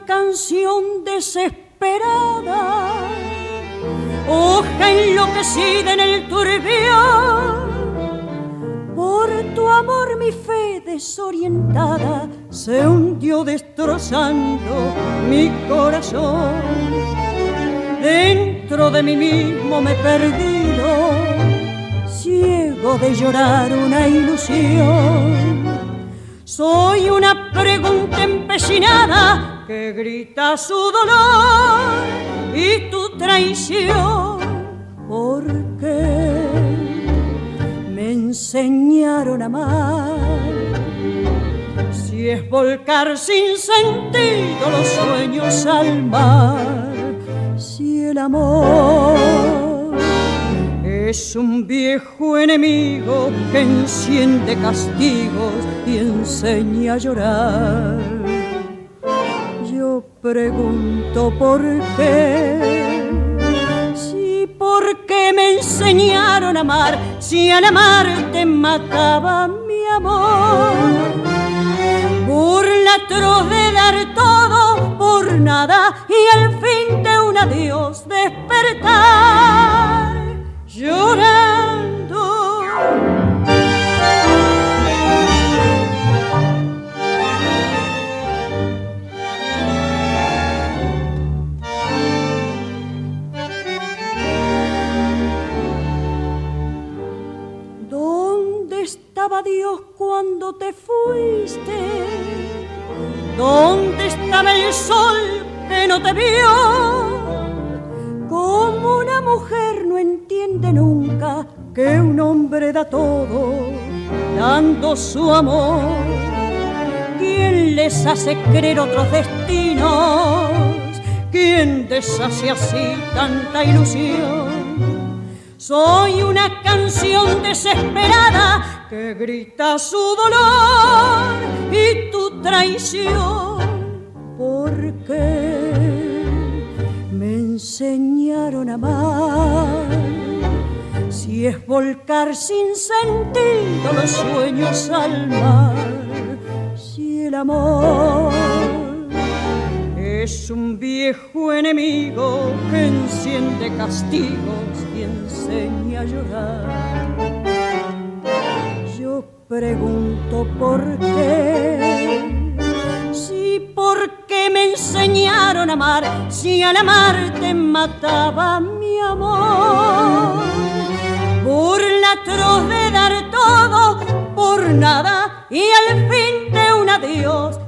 canción desesperada, hoja enloquecida en el turbión. Por tu amor mi fe desorientada se hundió destrozando mi corazón. Dentro de mí mismo me he perdido, ciego de llorar una ilusión. Soy una pregunta empecinada que grita su dolor y tu traición. ¿Por qué me enseñaron a amar? Si es volcar sin sentido los sueños al mar. Si el amor es un viejo enemigo que enciende castigos y enseña a llorar. Yo pregunto por qué, si por qué me enseñaron a amar, si al amarte mataba mi amor. Burla atroz de dar todo por nada y al fin de un adiós despertar llorando. ¿Dónde estaba Dios cuando te fuiste? ¿Dónde estaba el sol que no te vio? Como una mujer no entiende nunca que un hombre da todo dando su amor. ¿Quién les hace creer otros destinos? ¿Quién deshace así tanta ilusión? Soy una canción desesperada que grita su dolor y tu traición. ¿Por qué me enseñaron a amar? Si es volcar sin sentido los sueños al mar. Si el amor es un viejo enemigo que enciende castigos y enseña a llorar. Yo pregunto por qué, si por qué me enseñaron a amar, si al amarte mataba mi amor. Burla atroz de dar todo por nada y al fin de un adiós